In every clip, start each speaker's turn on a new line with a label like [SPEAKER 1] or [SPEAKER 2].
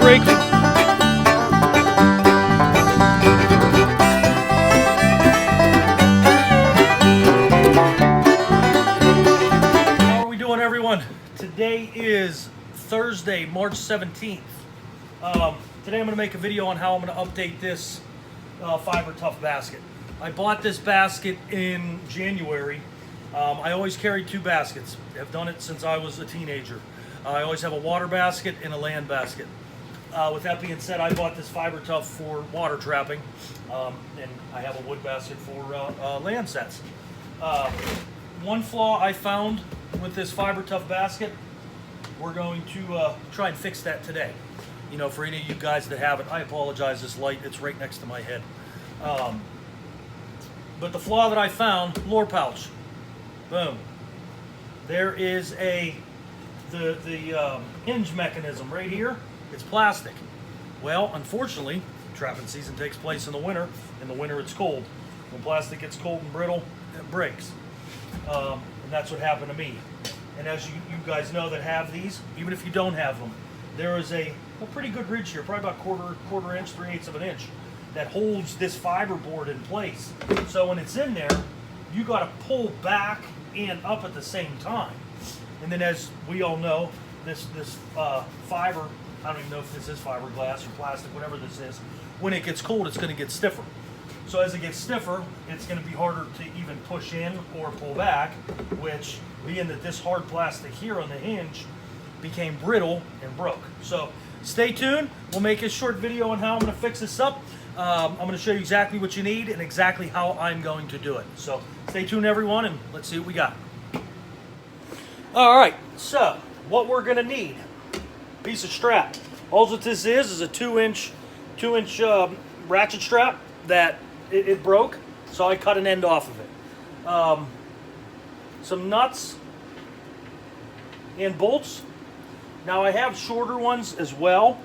[SPEAKER 1] Fabricating. How are we doing, everyone? Today is Thursday, March 17th. Today I'm going to make a video on how I'm going to update this Fiber Tuff basket. I bought this basket in January. I always carry two baskets. I've done it since I was a teenager. I always have a water basket and a land basket. With that being said, I bought this Fiber Tuff for water trapping, and I have a wood basket for land sets. One flaw I found with this Fiber Tuff basket, we're going to try and fix that today. You know, for any of you guys that haven't, I apologize, this light, it's right next to my head. But the flaw that I found, lure pouch. Boom. There is the hinge mechanism right here. It's plastic. Well, unfortunately, trapping season takes place in the winter. In the winter, it's cold. When plastic gets cold and brittle, it breaks. And that's what happened to me. And as you guys know that have these, even if you don't have them, there is a pretty good ridge here, probably about quarter inch, 3/8 of an inch, that holds this fiber board in place. So when it's in there, you got to pull back and up at the same time. And then, as we all know, this fiber, I don't even know if this is fiberglass or plastic, whatever this is, when it gets cold, it's going to get stiffer. So as it gets stiffer, it's going to be harder to even push in or pull back, which, being that this hard plastic here on the hinge became brittle and broke. So stay tuned. We'll make a short video on how I'm going to fix this up. I'm going to show you exactly what you need and exactly how I'm going to do it. So stay tuned, everyone, and let's see what we got. All right, so what we're going to need, piece of strap. All that this is a 2-inch ratchet strap that it broke, so I cut an end off of it. Some nuts and bolts. Now I have shorter ones as well.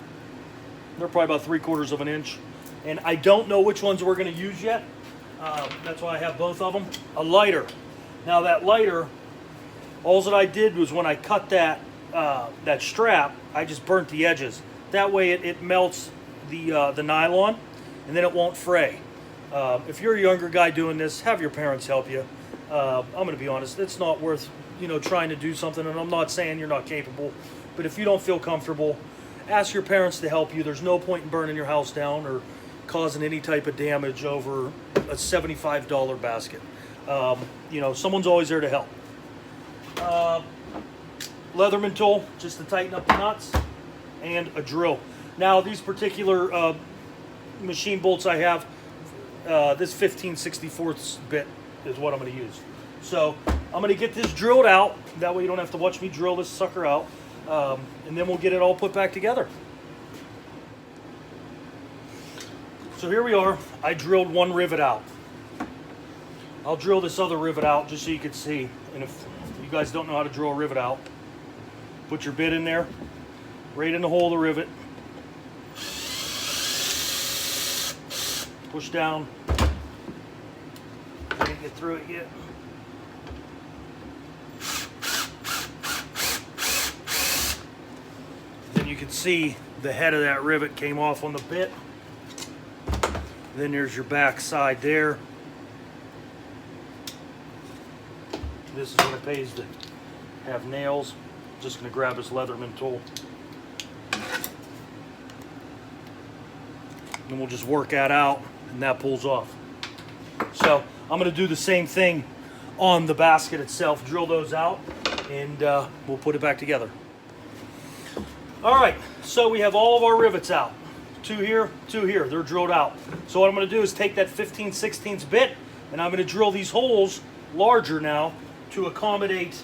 [SPEAKER 1] They're probably about 3/4 of an inch. And I don't know which ones we're going to use yet. That's why I have both of them. A lighter. Now that lighter, all that I did was when I cut that strap, I just burnt the edges. That way it melts the nylon, and then it won't fray. If you're a younger guy doing this, have your parents help you. I'm going to be honest, it's not worth trying to do something, and I'm not saying you're not capable, but if you don't feel comfortable, ask your parents to help you. There's no point in burning your house down or causing any type of damage over a $75 basket. Someone's always there to help. Leatherman tool, just to tighten up the nuts, and a drill. Now, these particular machine bolts I have, this 15/64 bit is what I'm going to use. So I'm going to get this drilled out. That way you don't have to watch me drill this sucker out. And then we'll get it all put back together. So here we are. I drilled one rivet out. I'll drill this other rivet out just so you can see. And if you guys don't know how to drill a rivet out, put your bit in there, right in the hole of the rivet. Push down. Can't get through it yet. Then you can see the head of that rivet came off on the bit. Then there's your back side there. This is what it pays to have nails. Just going to grab this Leatherman tool. And we'll just work that out, and that pulls off. So I'm going to do the same thing on the basket itself. Drill those out, and we'll put it back together. All right, so we have all of our rivets out. Two here, they're drilled out. So what I'm going to do is take that 15/16 bit, and I'm going to drill these holes larger now to accommodate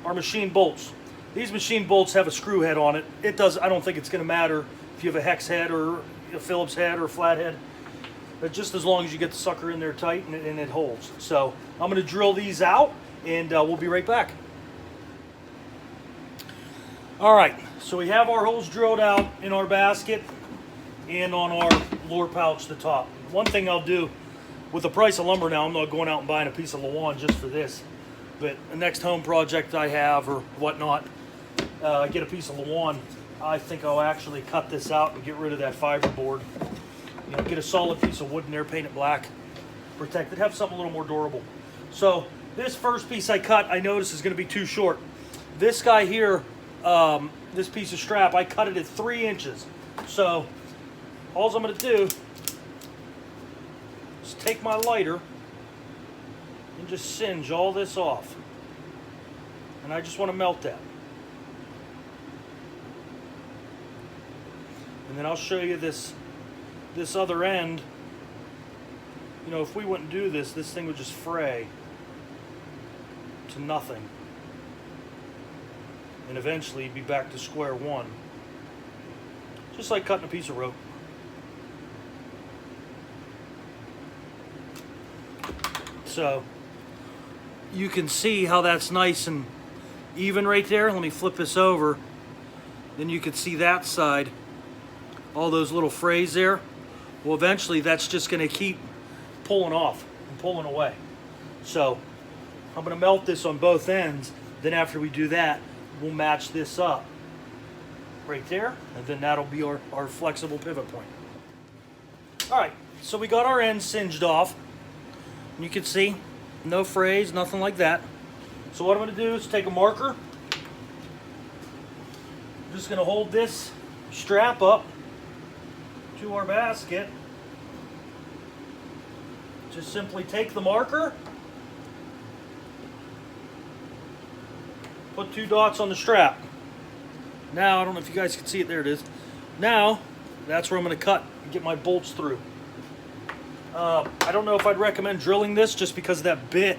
[SPEAKER 1] our machine bolts. These machine bolts have a screw head on it. I don't think it's going to matter if you have a hex head or a Phillips head or a flat head, but just as long as you get the sucker in there tight and it holds. So I'm going to drill these out, and we'll be right back. All right, so we have our holes drilled out in our basket and on our lure pouch, the top. One thing I'll do, with the price of lumber now, I'm not going out and buying a piece of lawn just for this. But the next home project I have or whatnot, I get a piece of lawn I think I'll actually cut this out and get rid of that fiberboard. You know, get a solid piece of wood in there, paint it black, protect it, have something a little more durable. So this first piece I cut, I noticed is going to be too short. This guy here, this piece of strap, I cut it at 3 inches. So all I'm going to do is take my lighter and just singe all this off. And I just want to melt that. And then I'll show you this other end. You know, if we wouldn't do this, this thing would just fray to nothing. And eventually be back to square one. Just like cutting a piece of rope. So you can see how that's nice and even right there. Let me flip this over. Then you can see that side. All those little frays there. Well, eventually that's just going to keep pulling off and pulling away. So I'm going to melt this on both ends. Then after we do that, we'll match this up right there, and then that'll be our flexible pivot point. All right, so we got our ends singed off. You can see no frays, nothing like that. So what I'm going to do is take a marker. I'm just going to hold this strap up to our basket. Just simply take the marker, put 2 dots on the strap. Now, I don't know if you guys can see it, there it is. Now, that's where I'm going to cut and get my bolts through. I don't know if I'd recommend drilling this just because of that bit.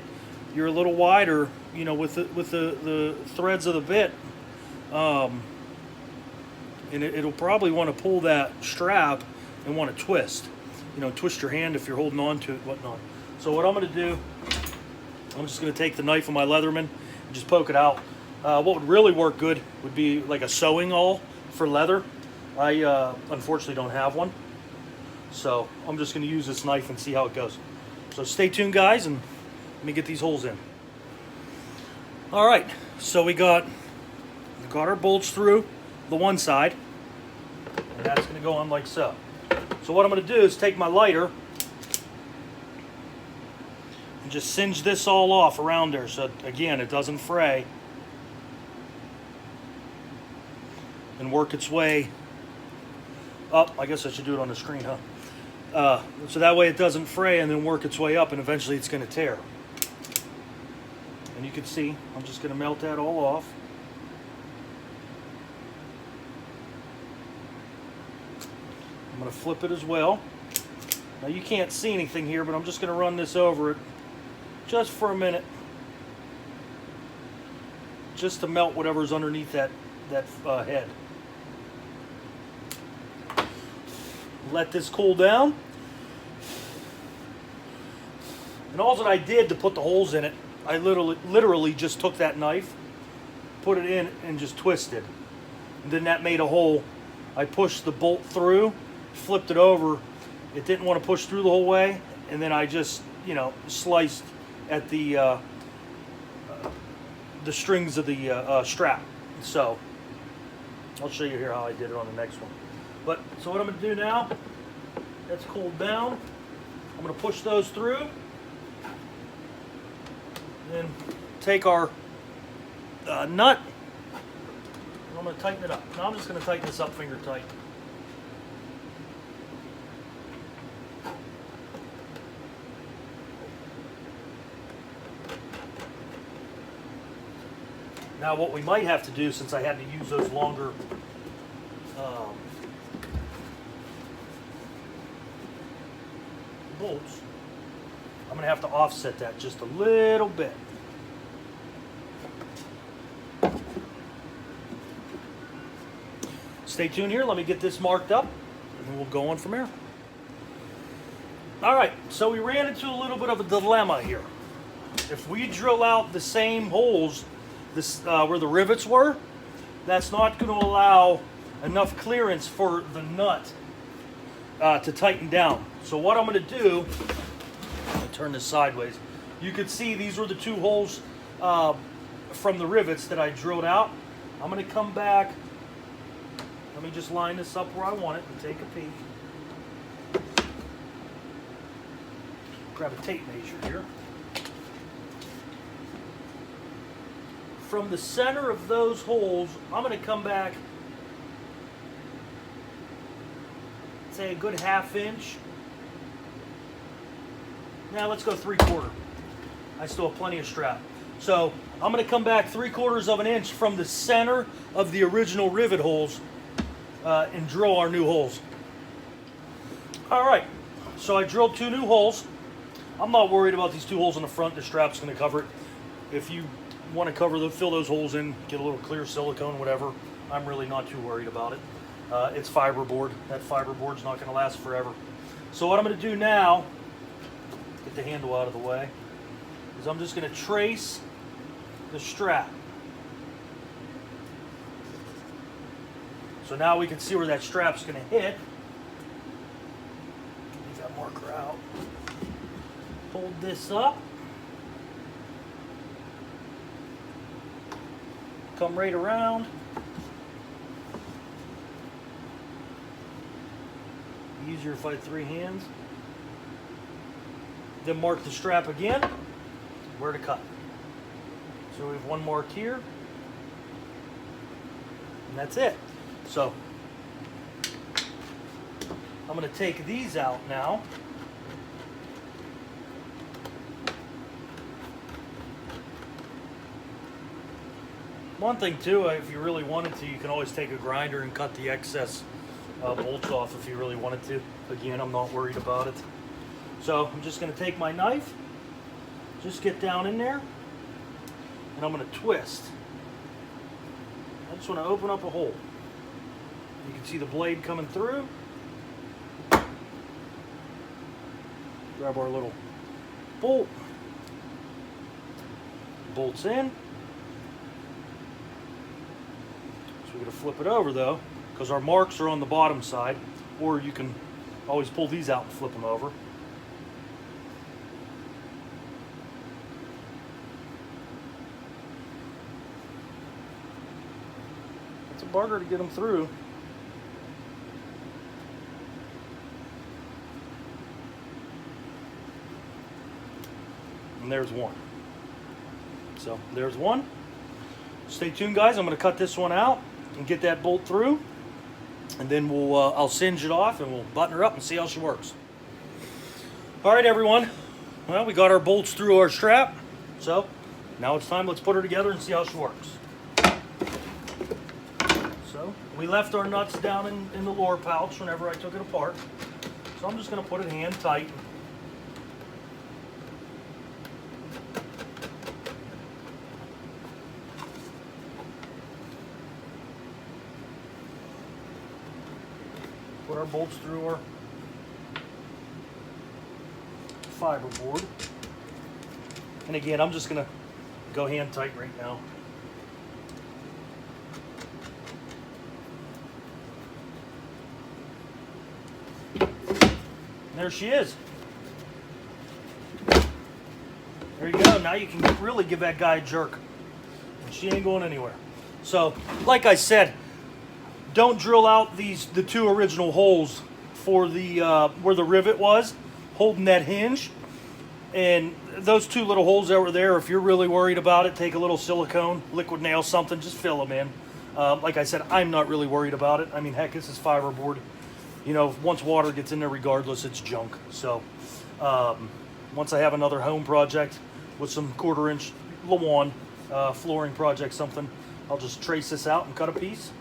[SPEAKER 1] You're a little wider, you know, with the threads of the bit. And it'll probably want to pull that strap and want to twist. You know, twist your hand if you're holding on to it, whatnot. So what I'm going to do, I'm just going to take the knife of my Leatherman and just poke it out. What would really work good would be like a sewing awl for leather. I unfortunately don't have one. So I'm just going to use this knife and see how it goes. So stay tuned, guys, and let me get these holes in. All right, so we got our bolts through the one side, and that's going to go on like so. So what I'm going to do is take my lighter and just singe this all off around there so, again, it doesn't fray, and work its way up. I guess I should do it on the screen, huh? So that way it doesn't fray and then work its way up, and eventually it's going to tear. And you can see, I'm just going to melt that all off. I'm going to flip it as well. Now you can't see anything here, but I'm just going to run this over it just for a minute, just to melt whatever's underneath that head. Let this cool down. And all that I did to put the holes in it, I literally just took that knife, put it in, and just twisted. And then that made a hole. I pushed the bolt through, flipped it over. It didn't want to push through the whole way, and then I just, you know, sliced at the strings of the strap. So I'll show you here how I did it on the next one. But so what I'm going to do now, that's cooled down. I'm going to push those through, and then take our nut, and I'm going to tighten it up. Now I'm just going to tighten this up finger tight. Now what we might have to do, since I had to use those longer bolts, I'm going to have to offset that just a little bit. Stay tuned here. Let me get this marked up, and then we'll go on from here. All right, so we ran into a little bit of a dilemma here. If we drill out the same holes where the rivets were, that's not going to allow enough clearance for the nut to tighten down. So what I'm going to do, I'm going to turn this sideways. You can see these were the 2 holes from the rivets that I drilled out. I'm going to come back Let me just line this up where I want it and take a peek. Grab a tape measure here. From the center of those holes, I'm going to come back, say a good 1/2 inch. Now let's go 3/4. I still have plenty of strap. So I'm going to come back 3/4 of an inch from the center of the original rivet holes and drill our new holes. All right, so I drilled 2 new holes. I'm not worried about these 2 holes in the front. The strap's going to cover it. If you want to fill those holes in, get a little clear silicone, whatever, I'm really not too worried about it. It's fiberboard. That fiberboard's not going to last forever. So what I'm going to do now, get the handle out of the way, is I'm just going to trace the strap. So now we can see where that strap's going to hit. Leave that marker out. Hold this up. Come right around. Easier if I had 3 hands. Then mark the strap again, where to cut. So we have 1 mark here, and that's it. So I'm going to take these out now. One thing too, if you really wanted to, you can always take a grinder and cut the excess bolts off if you really wanted to. Again, I'm not worried about it. So I'm just going to take my knife, just get down in there, and I'm going to twist. I just want to open up a hole. You can see the blade coming through. Grab our little bolt. Bolts in. So we're going to flip it over though, because our marks are on the bottom side, or you can always pull these out and flip them over. It's a bugger to get them through. And there's one. So there's one. Stay tuned, guys. I'm going to cut this one out and get that bolt through, and then I'll singe it off and we'll button her up and see how she works. All right, everyone. Well, we got our bolts through our strap, so now it's time. Let's put her together and see how she works. So we left our nuts down in the lower pouch whenever I took it apart. So I'm just going to put it hand tight. Put our bolts through our fiberboard. And again, I'm just going to go hand tight right now. And there she is. There you go. Now you can really give that guy a jerk. And she ain't going anywhere. So, like I said, don't drill out the 2 original holes for the where the rivet was holding that hinge, and those 2 little holes that were there. If you're really worried about it, take a little silicone, liquid nail, something, just fill them in. Like I said, I'm not really worried about it. I mean, heck, this is fiberboard. You know, once water gets in there, regardless, it's junk. So once I have another home project with some 1/4 inch lawn flooring project, something, I'll just trace this out and cut a piece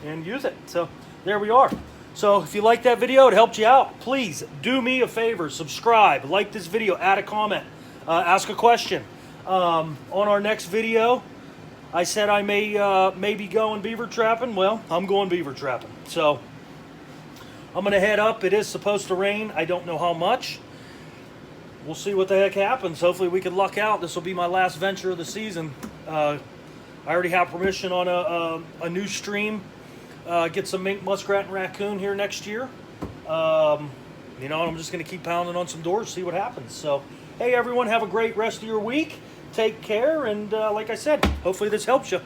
[SPEAKER 1] and use it. So there we are. So if you like that video, it helped you out, please do me a favor, subscribe, like this video, add a comment, ask a question. On our next video, I said I may be going beaver trapping. Well, I'm going beaver trapping. So I'm going to head up. It is supposed to rain. I don't know how much. We'll see what the heck happens. Hopefully we can luck out. This will be my last venture of the season. I already have permission on a new stream. Get some mink, muskrat, and raccoon here next year. You know, I'm just going to keep pounding on some doors, see what happens. So, hey, everyone, have a great rest of your week. Take care, and like I said, hopefully this helps you.